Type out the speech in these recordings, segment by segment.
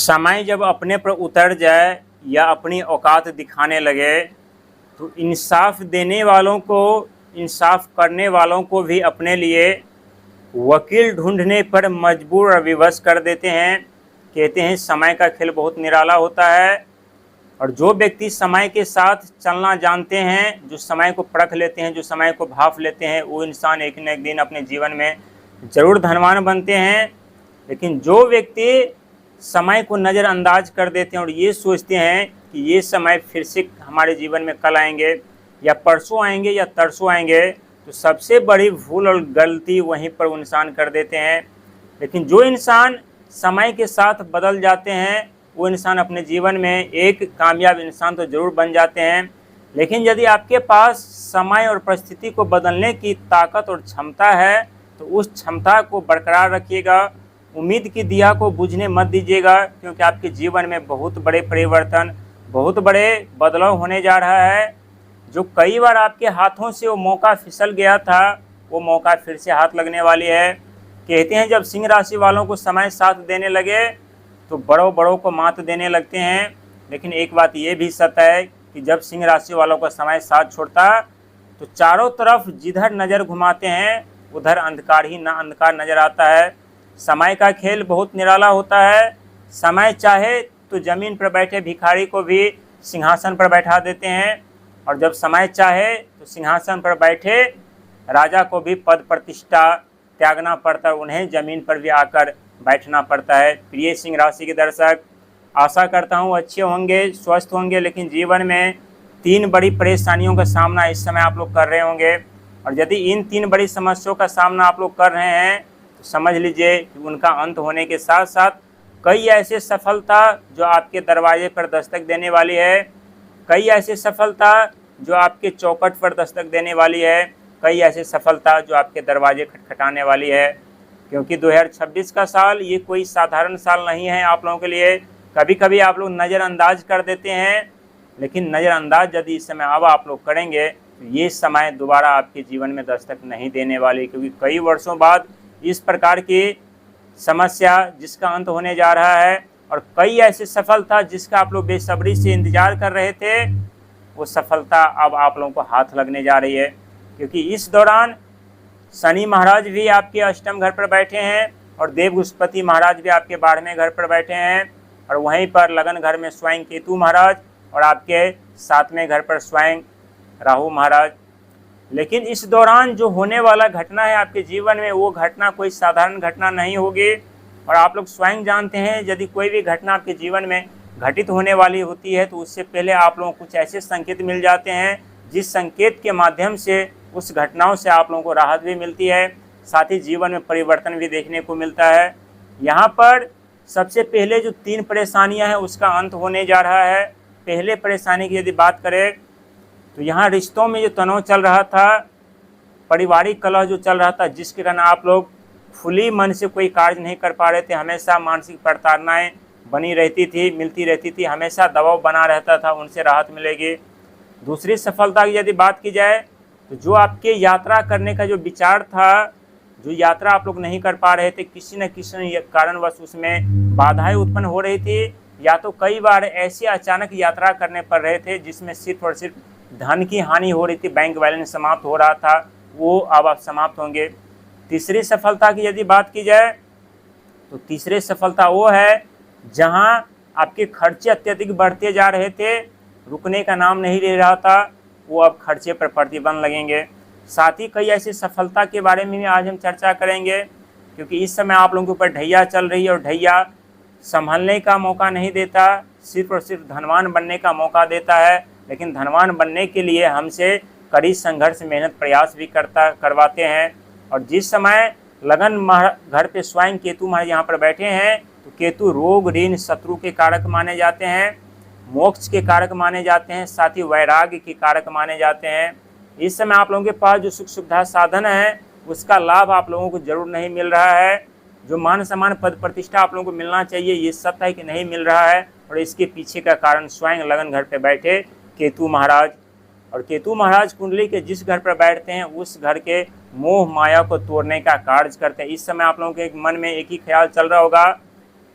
समय जब अपने पर उतर जाए या अपनी औकात दिखाने लगे तो इंसाफ देने वालों को, इंसाफ करने वालों को भी अपने लिए वकील ढूंढने पर मजबूर और विवश कर देते हैं। कहते हैं समय का खेल बहुत निराला होता है और जो व्यक्ति समय के साथ चलना जानते हैं, जो समय को परख लेते हैं, जो समय को भांप लेते हैं, वो इंसान एक न एक दिन अपने जीवन में ज़रूर धनवान बनते हैं। लेकिन जो व्यक्ति समय को नज़रअंदाज कर देते हैं और ये सोचते हैं कि ये समय फिर से हमारे जीवन में कल आएंगे या परसों आएंगे या तरसों आएंगे, तो सबसे बड़ी भूल और गलती वहीं पर वो इंसान कर देते हैं। लेकिन जो इंसान समय के साथ बदल जाते हैं वो इंसान अपने जीवन में एक कामयाब इंसान तो ज़रूर बन जाते हैं। लेकिन यदि आपके पास समय और परिस्थिति को बदलने की ताकत और क्षमता है तो उस क्षमता को बरकरार रखिएगा। उम्मीद की दिया को बुझने मत दीजिएगा, क्योंकि आपके जीवन में बहुत बड़े परिवर्तन, बहुत बड़े बदलाव होने जा रहा है। जो कई बार आपके हाथों से वो मौका फिसल गया था, वो मौका फिर से हाथ लगने वाली है। कहते हैं जब सिंह राशि वालों को समय साथ देने लगे तो बड़ों बड़ों को मात देने लगते हैं। लेकिन एक बात ये भी सत्य है कि जब सिंह राशि वालों का समय साथ छोड़ता तो चारों तरफ जिधर नज़र घुमाते हैं उधर अंधकार ही ना अंधकार नज़र आता है। समय का खेल बहुत निराला होता है। समय चाहे तो ज़मीन पर बैठे भिखारी को भी सिंहासन पर बैठा देते हैं, और जब समय चाहे तो सिंहासन पर बैठे राजा को भी पद प्रतिष्ठा त्यागना पड़ता है, उन्हें ज़मीन पर भी आकर बैठना पड़ता है। प्रिय सिंह राशि के दर्शक, आशा करता हूँ अच्छे होंगे, स्वस्थ होंगे, लेकिन जीवन में 3 बड़ी परेशानियों का सामना इस समय आप लोग कर रहे होंगे। और यदि इन 3 बड़ी समस्याओं का सामना आप लोग कर रहे हैं तो समझ लीजिए कि उनका अंत होने के साथ साथ कई ऐसे सफलता जो आपके दरवाजे पर दस्तक देने वाली है, कई ऐसे सफलता जो आपके चौखट पर दस्तक देने वाली है, कई ऐसे सफलता जो आपके दरवाजे खटखटाने वाली है। क्योंकि 2026 का साल ये कोई साधारण साल नहीं है आप लोगों के लिए। कभी कभी आप लोग नज़रअंदाज कर देते हैं, लेकिन नज़रअंदाज यदि इस समय अब आप लोग करेंगे तो ये समय दोबारा आपके जीवन में दस्तक नहीं देने वाली, क्योंकि कई वर्षों बाद इस प्रकार की समस्या जिसका अंत होने जा रहा है और कई ऐसी सफलता जिसका आप लोग बेसब्री से इंतजार कर रहे थे, वो सफलता अब आप लोगों को हाथ लगने जा रही है। क्योंकि इस दौरान शनि महाराज भी आपके अष्टम घर पर बैठे हैं और देवगुस्पति महाराज भी आपके 12वें घर पर बैठे हैं, और वहीं पर लगन घर में स्वयं केतु महाराज और आपके 7वें घर पर स्वयं राहु महाराज। लेकिन इस दौरान जो होने वाला घटना है आपके जीवन में, वो घटना कोई साधारण घटना नहीं होगी। और आप लोग स्वयं जानते हैं यदि कोई भी घटना आपके जीवन में घटित होने वाली होती है तो उससे पहले आप लोगों को कुछ ऐसे संकेत मिल जाते हैं जिस संकेत के माध्यम से उस घटनाओं से आप लोगों को राहत भी मिलती है, साथ ही जीवन में परिवर्तन भी देखने को मिलता है। यहाँ पर सबसे पहले जो 3 परेशानियाँ हैं उसका अंत होने जा रहा है। पहले परेशानी की यदि बात करें तो यहाँ रिश्तों में जो तनाव चल रहा था, पारिवारिक कलह जो चल रहा था, जिसके कारण आप लोग खुली मन से कोई कार्य नहीं कर पा रहे थे, हमेशा मानसिक प्रताड़नाएँ बनी रहती थी, मिलती रहती थी, हमेशा दबाव बना रहता था, उनसे राहत मिलेगी। दूसरी सफलता की यदि बात की जाए तो जो आपके यात्रा करने का जो विचार था, जो यात्रा आप लोग नहीं कर पा रहे थे, किसी न किसी कारणवश उसमें बाधाएं उत्पन्न हो रही थी, या तो कई बार ऐसी अचानक यात्रा करने पड़ रहे थे जिसमें सिर्फ और सिर्फ धन की हानि हो रही थी, बैंक बैलेंस समाप्त हो रहा था, वो अब आप समाप्त होंगे। तीसरी सफलता की यदि बात की जाए तो तीसरी सफलता वो है जहां आपके खर्चे अत्यधिक बढ़ते जा रहे थे, रुकने का नाम नहीं ले रहा था, वो अब खर्चे पर प्रतिबंध लगेंगे। साथ ही कई ऐसी सफलता के बारे में भी आज हम चर्चा करेंगे, क्योंकि इस समय आप लोगों के ऊपर ढैया चल रही है और ढैया संभलने का मौका नहीं देता, सिर्फ और सिर्फ धनवान बनने का मौका देता है। लेकिन धनवान बनने के लिए हमसे कड़ी संघर्ष, मेहनत, प्रयास भी करवाते हैं। और जिस समय लगन घर पे स्वयं केतु महाराज यहाँ पर बैठे हैं तो केतु रोग, ऋण, शत्रु के कारक माने जाते हैं, मोक्ष के कारक माने जाते हैं, साथ ही वैराग्य के कारक माने जाते हैं। इस समय आप लोगों के पास जो सुख सुविधा साधन है उसका लाभ आप लोगों को जरूर नहीं मिल रहा है। जो मान सम्मान, पद प्रतिष्ठा आप लोगों को मिलना चाहिए, ये सत्य है कि नहीं मिल रहा है, और इसके पीछे का कारण स्वयं लगन घर पे बैठे केतु महाराज। और केतु महाराज कुंडली के जिस घर पर बैठते हैं उस घर के मोह माया को तोड़ने का कार्य करते हैं। इस समय आप लोगों के मन में एक ही ख्याल चल रहा होगा,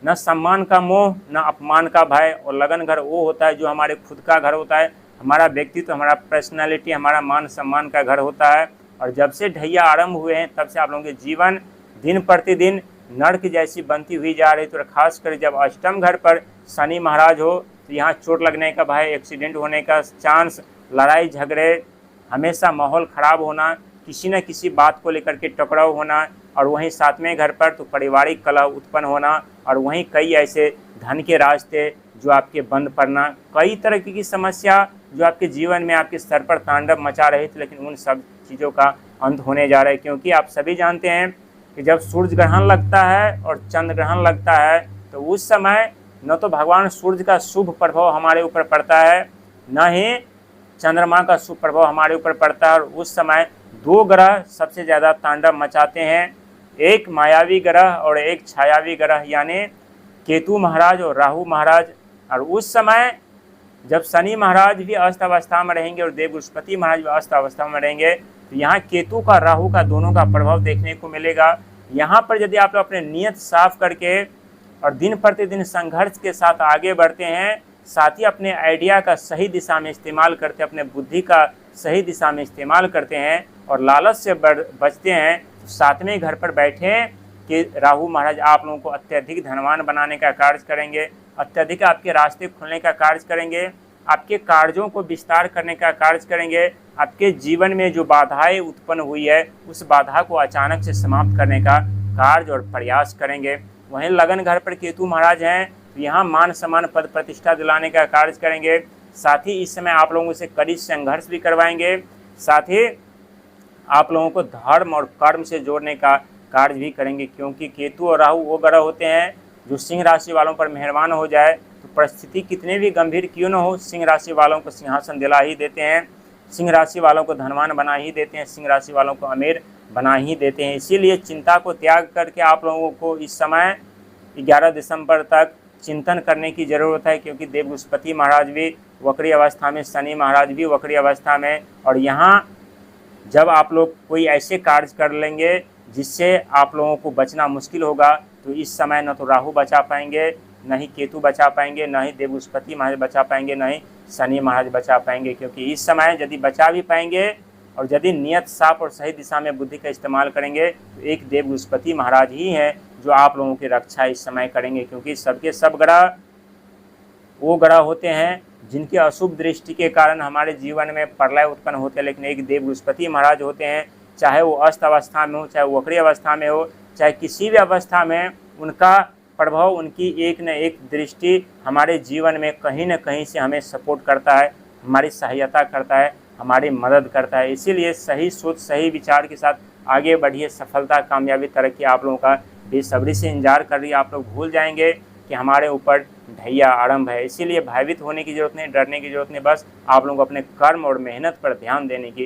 न सम्मान का मोह, न अपमान का भय। और लगन घर वो होता है जो हमारे खुद का घर होता है, हमारा व्यक्तित्व, हमारा पर्सनालिटी, हमारा मान सम्मान का घर होता है। और जब से ढैया आरंभ हुए हैं तब से आप लोगों के जीवन दिन प्रतिदिन नर्क जैसी बनती हुई जा रही। तो खासकर जब अष्टम घर पर शनि महाराज हो तो यहाँ चोट लगने का भय, एक्सीडेंट होने का चांस, लड़ाई झगड़े, हमेशा माहौल ख़राब होना, किसी न किसी बात को लेकर के टकराव होना। और वहीं सातवें घर पर तो पारिवारिक कलह उत्पन्न होना। और वहीं कई ऐसे धन के रास्ते जो आपके बंद पड़ना, कई तरह की समस्या जो आपके जीवन में आपके सर पर तांडव मचा रही थी, लेकिन उन सब चीज़ों का अंत होने जा रहा है। क्योंकि आप सभी जानते हैं कि जब सूर्य ग्रहण लगता है और चंद्र ग्रहण लगता है तो उस समय न तो भगवान सूर्य का शुभ प्रभाव हमारे ऊपर पड़ता है, न ही चंद्रमा का शुभ प्रभाव हमारे ऊपर पड़ता है। और उस समय दो ग्रह सबसे ज़्यादा तांडव मचाते हैं, एक मायावी ग्रह और एक छायावी ग्रह, यानी केतु महाराज और राहु महाराज। और उस समय जब शनि महाराज भी अस्त अवस्था में रहेंगे और देव बृहस्पति महाराज भी अस्त अवस्था में रहेंगे तो यहाँ केतु का राहु का दोनों का प्रभाव देखने को मिलेगा। यहाँ पर यदि आप लोग अपने नियत साफ करके और दिन प्रतिदिन संघर्ष के साथ आगे बढ़ते हैं, साथ ही अपने आइडिया का सही दिशा में इस्तेमाल करते हैं, अपने बुद्धि का सही दिशा में इस्तेमाल करते हैं और लालच से बचते हैं, तो सातवें घर पर बैठे कि राहु महाराज आप लोगों को अत्यधिक धनवान बनाने का कार्य करेंगे, अत्यधिक आपके रास्ते खुलने का कार्य करेंगे, आपके कार्यों को विस्तार करने का कार्य करेंगे, आपके जीवन में जो बाधाएं उत्पन्न हुई है उस बाधा को अचानक से समाप्त करने का कार्य और प्रयास करेंगे। वहीं लगन घर पर केतु महाराज हैं तो यहाँ मान सम्मान पद प्रतिष्ठा दिलाने का कार्य करेंगे। साथ ही इस समय आप लोगों से कड़ी संघर्ष भी करवाएंगे, साथ ही आप लोगों को धर्म और कर्म से जोड़ने का कार्य भी करेंगे। क्योंकि केतु और राहु वो ग्रह होते हैं जो सिंह राशि वालों पर मेहरबान हो जाए तो परिस्थिति कितने भी गंभीर क्यों न हो, सिंह राशि वालों को सिंहासन दिला ही देते हैं, सिंह राशि वालों को धनवान बना ही देते हैं, सिंह राशि वालों को अमीर बना ही देते हैं। इसीलिए चिंता को त्याग करके आप लोगों को इस समय 11 दिसंबर तक चिंतन करने की ज़रूरत है। क्योंकि देव बृहस्पति महाराज भी वक्री अवस्था में, शनि महाराज भी वक्री अवस्था में। और यहाँ जब आप लोग कोई ऐसे कार्य कर लेंगे जिससे आप लोगों को बचना मुश्किल होगा तो इस समय न तो राहु बचा पाएंगे, न ही केतु बचा पाएंगे, न ही देव बृहस्पति महाराज बचा पाएंगे, न ही शनि महाराज बचा पाएंगे। क्योंकि इस समय यदि बचा भी पाएंगे और यदि नियत साफ और सही दिशा में बुद्धि का इस्तेमाल करेंगे तो एक देव बृहस्पति महाराज ही हैं जो आप लोगों की रक्षा इस समय करेंगे। क्योंकि सबके सब ग्रह वो ग्रह होते हैं जिनकी अशुभ दृष्टि के कारण हमारे जीवन में प्रलय उत्पन्न होते हैं, लेकिन एक देव बृहस्पति महाराज होते हैं, चाहे वो अस्त अवस्था में हो, चाहे वो वक्री अवस्था में हो, चाहे किसी भी अवस्था में, उनका प्रभाव, उनकी एक न एक दृष्टि हमारे जीवन में कहीं न कहीं से हमें सपोर्ट करता है, हमारी सहायता करता है, हमारी मदद करता है। इसीलिए सही सोच सही विचार के साथ आगे बढ़िए। सफलता, कामयाबी, तरक्की आप लोगों का बेसब्री से इंतजार कर रही है। आप लोग भूल जाएंगे कि हमारे ऊपर ढैया आरंभ है। इसीलिए भयभीत होने की जरूरत नहीं, डरने की जरूरत नहीं, बस आप लोगों को अपने कर्म और मेहनत पर ध्यान देने की